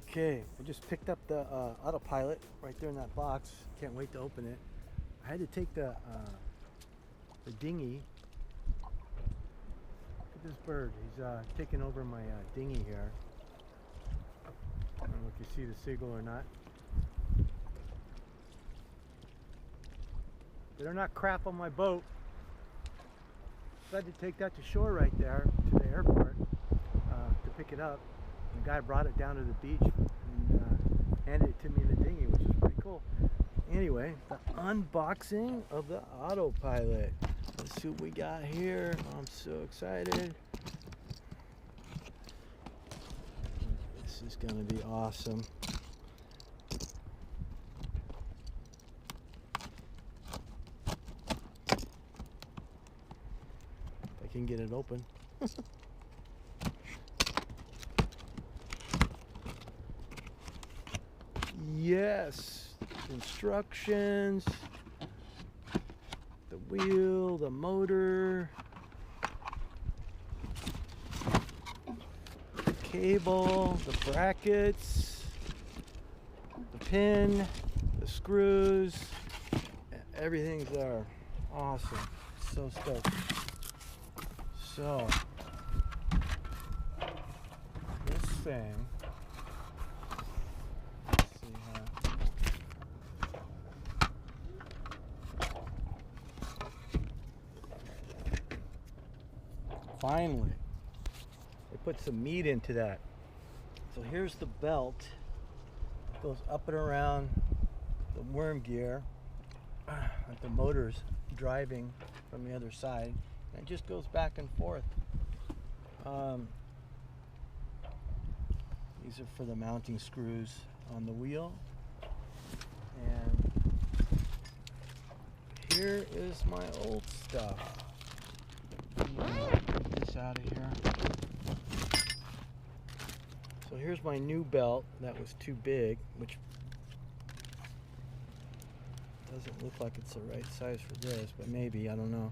Okay, I just picked up the Autopilot right there in that box. Can't wait to open it. I had to take the dinghy. Look at this bird. He's taking over my dinghy here. I don't know if you see the seagull or not. Better not crap on my boat. So I had to take that to shore right there to the airport to pick it up. The guy brought it down to the beach and handed it to me in the dinghy, which is pretty cool. Anyway, the unboxing of the Autopilot. Let's see what we got here. I'm so excited. This is going to be awesome. If I can get it open. Yes, instructions, the wheel, the motor, the cable, the brackets, the pin, the screws, everything's there. Awesome. So stoked. So, this thing, finally, they put some meat into that. So here's the belt. It goes up and around the worm gear, like the motor's driving from the other side. And it just goes back and forth. These are for the mounting screws on the wheel. And here is my old stuff. Get this out of here. So here's my new belt that was too big, which doesn't look like it's the right size for this, but maybe, I don't know.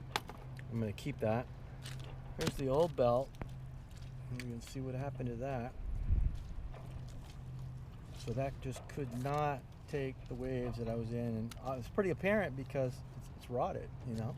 I'm going to keep that. Here's the old belt. You can see what happened to that. So that just could not take the waves that I was in, and it's pretty apparent because it's rotted, you know.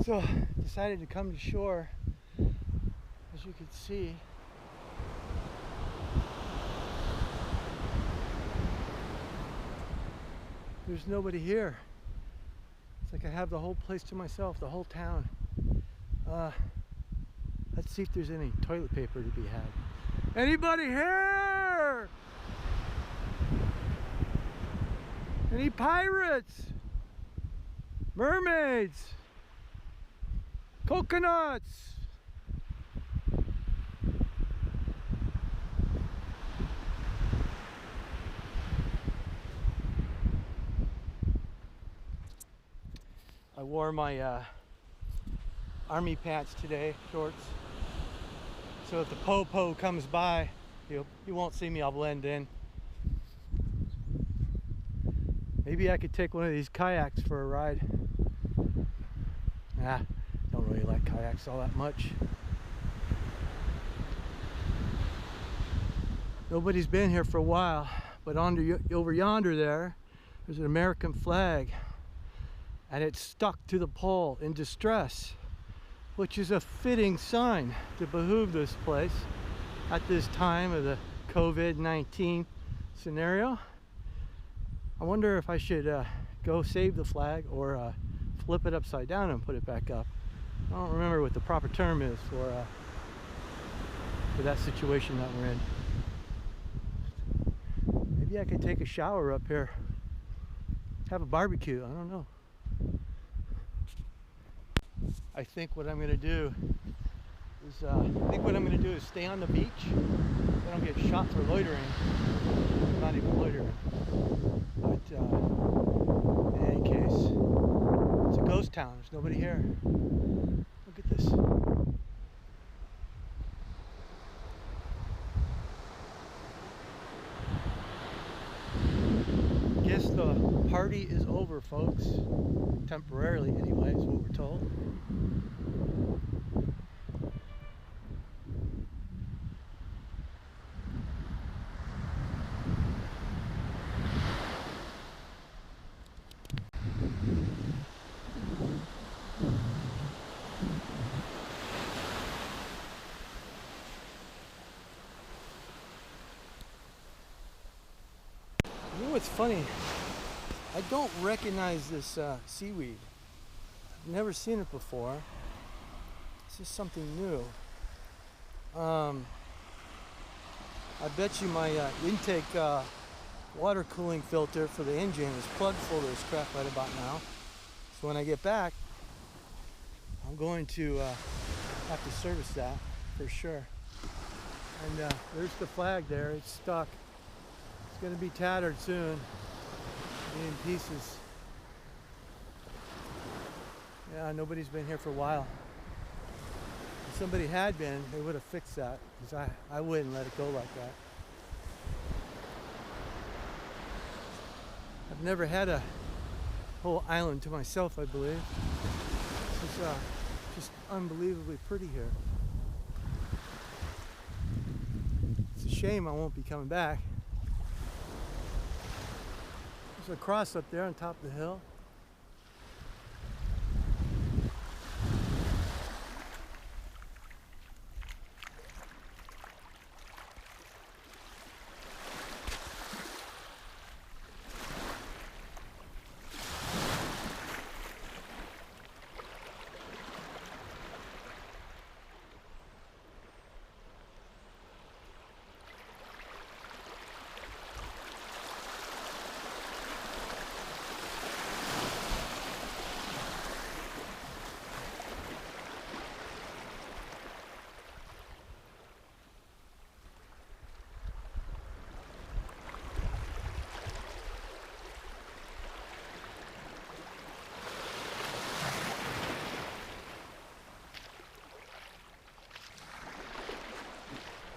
So decided to come to shore. As you can see, there's nobody here. It's like I have the whole place to myself, the whole town. Let's see if there's any toilet paper to be had. Anybody here? Any pirates? Mermaids? Coconuts? I wore my army pants today, shorts. So if the po-po comes by, you won't see me, I'll blend in. Maybe I could take one of these kayaks for a ride. Nah, don't really like kayaks all that much. Nobody's been here for a while, but over yonder there's an American flag, and it's stuck to the pole in distress, which is a fitting sign to behoove this place at this time of the COVID-19 scenario. I wonder if I should go save the flag or flip it upside down and put it back up. I don't remember what the proper term is for that situation that we're in. Maybe I could take a shower up here, have a barbecue, I don't know. I think what I'm going to do is stay on the beach. I don't get shot for loitering. I'm not even loitering. But in any case, it's a ghost town. There's nobody here. Look at this. Guess the party is over, folks. Temporarily, anyway, is what we're told. You know what's funny? I don't recognize this seaweed. I've never seen it before. This is something new. I bet you my intake water cooling filter for the engine is plugged full of this crap right about now. So when I get back, I'm going to have to service that for sure. And there's the flag there. It's stuck. It's going to be tattered soon. In pieces. Yeah, nobody's been here for a while. If somebody had been, they would have fixed that, because I wouldn't let it go like that. I've never had a whole island to myself, I believe. This is just unbelievably pretty here. It's a shame I won't be coming back. There's a cross up there on top of the hill.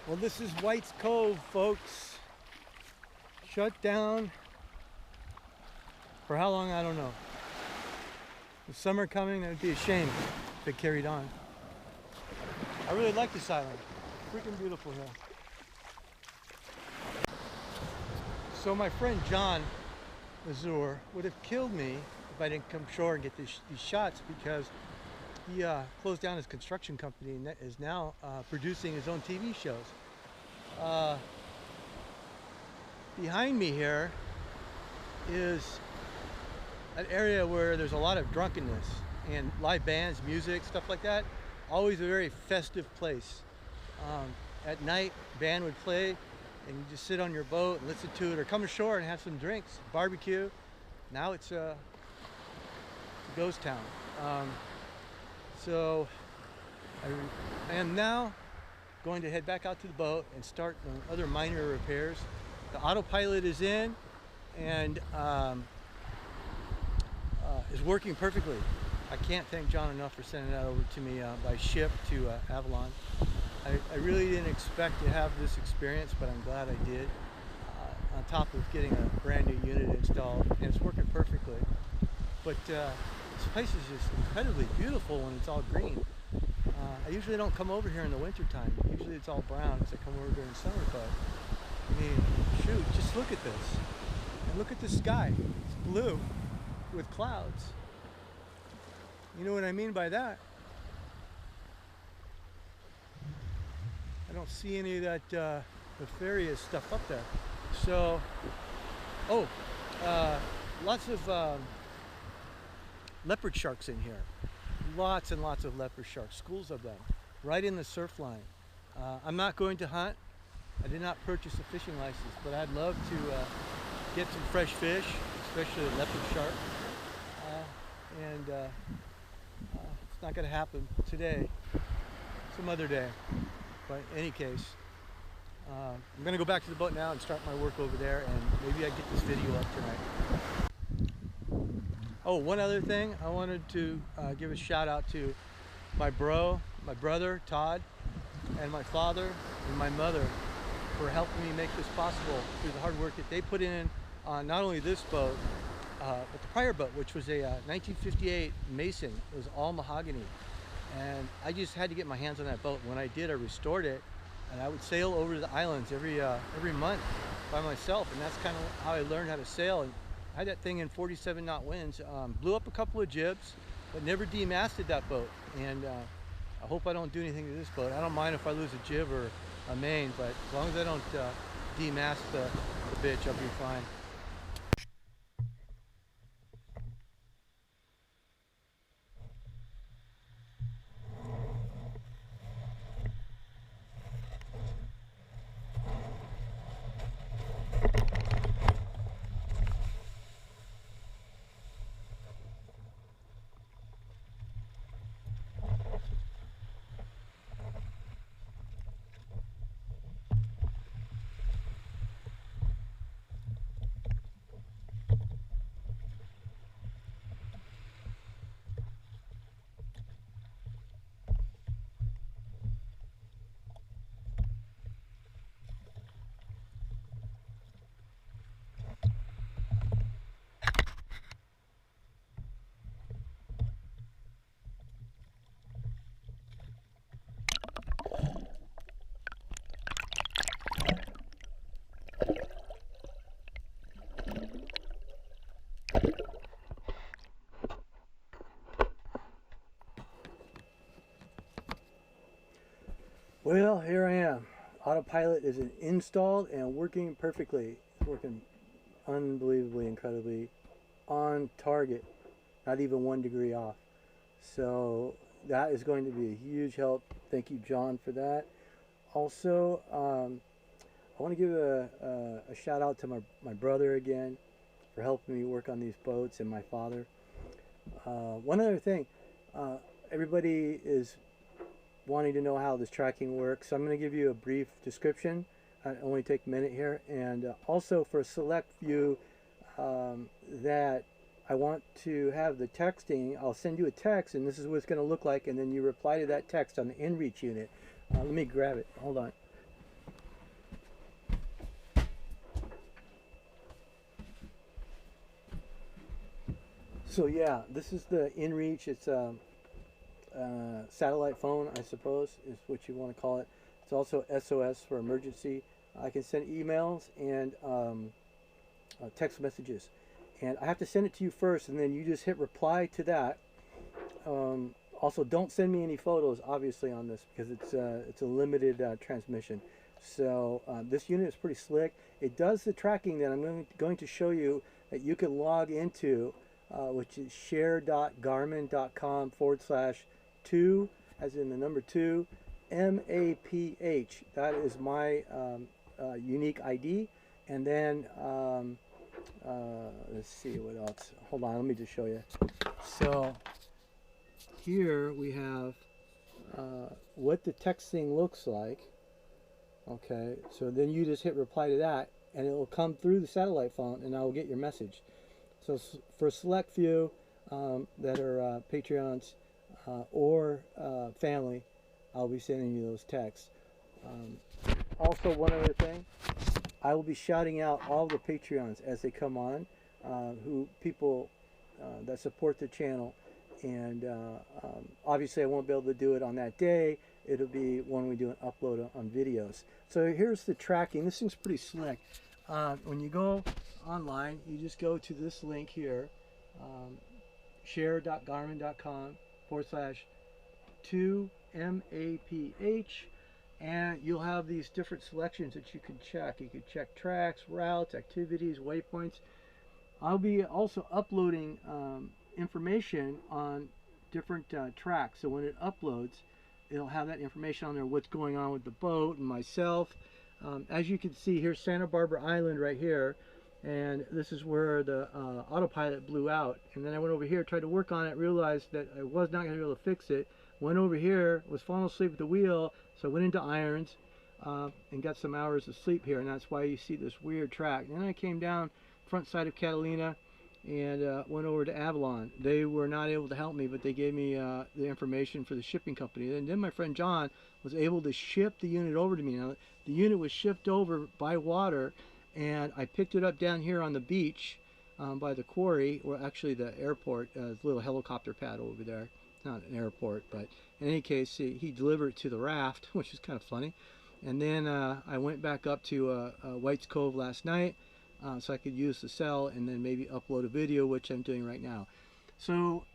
Well, this is White's Cove, folks. Shut down for how long, I don't know. With summer coming, it would be a shame if it carried on. I really like this island. Freaking beautiful here. So my friend John Azur would have killed me if I didn't come ashore and get these shots, because He closed down his construction company and is now producing his own TV shows. Behind me here is an area where there's a lot of drunkenness and live bands, music, stuff like that. Always a very festive place. At night, band would play and you just sit on your boat and listen to it, or come ashore and have some drinks, barbecue. Now it's a ghost town. So I am now going to head back out to the boat and start other minor repairs. The autopilot is in and is working perfectly. I can't thank John enough for sending that over to me by ship to Avalon. I really didn't expect to have this experience, but I'm glad I did. On top of getting a brand new unit installed, and it's working perfectly. But this place is just incredibly beautiful when it's all green. I usually don't come over here in the winter time. Usually it's all brown because I come over during summer, but I mean, shoot, just look at this. And look at the sky. It's blue with clouds. You know what I mean by that? I don't see any of that nefarious stuff up there. So, lots of leopard sharks in here. Lots and lots of leopard sharks, schools of them, right in the surf line. I'm not going to hunt. I did not purchase a fishing license, but I'd love to get some fresh fish, especially a leopard shark. It's not going to happen today, some other day. But in any case, I'm going to go back to the boat now and start my work over there, and maybe I get this video up tonight. Oh, one other thing, I wanted to give a shout out to my brother, Todd, and my father and my mother for helping me make this possible through the hard work that they put in on not only this boat, but the prior boat, which was a 1958 Mason. It was all mahogany. And I just had to get my hands on that boat. When I did, I restored it, and I would sail over to the islands every month by myself, and that's kind of how I learned how to sail. And I had that thing in 47 knot winds, blew up a couple of jibs, but never demasted that boat. And I hope I don't do anything to this boat. I don't mind if I lose a jib or a main, but as long as I don't demast the bitch, I'll be fine. Well, here I am. Autopilot is installed and working perfectly. It's working unbelievably, incredibly on target, not even 1 degree off. So that is going to be a huge help. Thank you, John, for that. Also, I want to give a shout out to my brother again for helping me work on these boats, and my father. One other thing, everybody is wanting to know how this tracking works, so I'm going to give you a brief description. It'll only take a minute here. And also for a select few that I want to have the texting, I'll send you a text, and this is what it's going to look like, and then you reply to that text on the inReach unit. Let me grab it. Hold on. So yeah, this is the inReach. It's satellite phone, I suppose, is what you want to call it. It's also SOS for emergency. I can send emails and text messages, and I have to send it to you first, and then you just hit reply to that. Also, don't send me any photos, obviously, on this because it's a limited transmission. So this unit is pretty slick. It does the tracking that I'm going to show you that you can log into, which is share.garmin.com/2, as in the number 2, MAPH. That is my unique ID. And then let's see what else. Hold on, let me just show you. So here we have what the texting looks like. Okay, so then you just hit reply to that, and it will come through the satellite phone, and I will get your message. So for a select few that are Patreons or family, I'll be sending you those texts. Also, one other thing, I will be shouting out all the Patreons as they come on, people that support the channel, and obviously I won't be able to do it on that day. It'll be when we do an upload on videos. So here's the tracking. This thing's pretty slick. When you go online, you just go to this link here, share.garmin.com/2MAPH, and you'll have these different selections that you can check. You can check tracks, routes, activities, waypoints. I'll be also uploading information on different tracks. So when it uploads, it'll have that information on there, what's going on with the boat and myself. As you can see, here's Santa Barbara Island right here, and this is where the autopilot blew out. And then I went over here, tried to work on it, realized that I was not going to be able to fix it. Went over here, was falling asleep at the wheel, so I went into irons and got some hours of sleep here, and that's why you see this weird track. And then I came down front side of Catalina and went over to Avalon. They were not able to help me, but they gave me the information for the shipping company. And then my friend John was able to ship the unit over to me. Now, the unit was shipped over by water, and I picked it up down here on the beach by the quarry, or actually the airport, little helicopter pad over there. Not an airport, but in any case, he delivered it to the raft, which is kind of funny. And then I went back up to White's Cove last night, so I could use the cell and then maybe upload a video, which I'm doing right now. So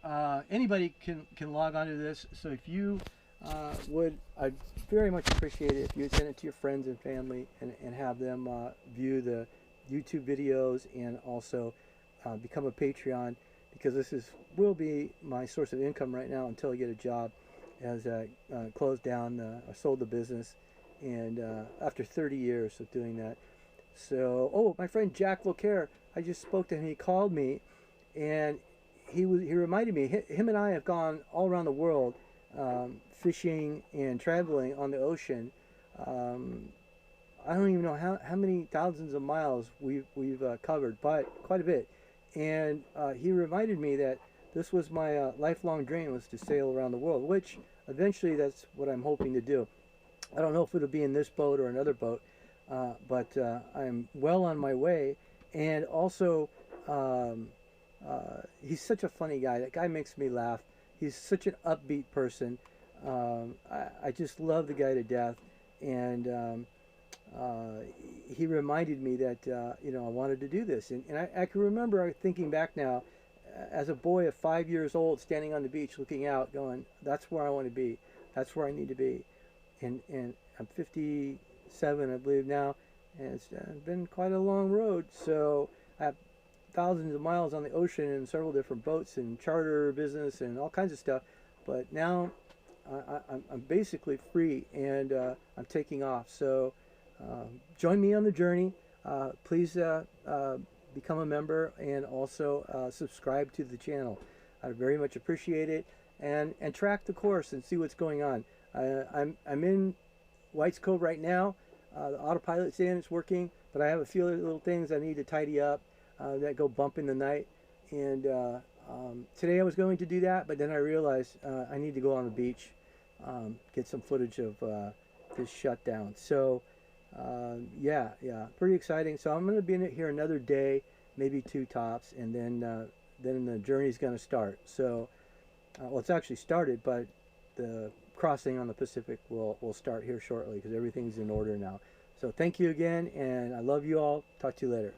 anybody can log on to this. So if you I'd very much appreciate it if you would send it to your friends and family and have them view the YouTube videos and also become a Patreon, because this will be my source of income right now until I get a job, as I closed down, I sold the business, and after 30 years of doing that. So, oh, my friend Jack Locaire, I just spoke to him. He called me, and he reminded me, him and I have gone all around the world fishing and traveling on the ocean. I don't even know how many thousands of miles we've covered, but quite a bit. And he reminded me that this was my lifelong dream, was to sail around the world, which eventually that's what I'm hoping to do. I don't know if it'll be in this boat or another boat, but I'm well on my way. And also, he's such a funny guy. That guy makes me laugh. He's such an upbeat person. I just love the guy to death. And he reminded me that you know, I wanted to do this, and I can remember thinking back now, as a boy of 5 years old, standing on the beach looking out, going, that's where I want to be, that's where I need to be. And I'm 57, I believe now, and it's been quite a long road. So I have thousands of miles on the ocean and several different boats and charter business and all kinds of stuff, but now I'm basically free, and I'm taking off. So join me on the journey. Please become a member, and also subscribe to the channel. I very much appreciate it, and track the course and see what's going on. I'm in White's Cove right now. The autopilot's in, it's working, but I have a few little things I need to tidy up that go bump in the night. And today I was going to do that, but then I realized I need to go on the beach, get some footage of this shutdown. So yeah, pretty exciting. So I'm going to be in it here another day, maybe 2 tops, and then the journey's going to start. So well, it's actually started, but the crossing on the Pacific will start here shortly, because everything's in order now. So thank you again, and I love you all. Talk to you later.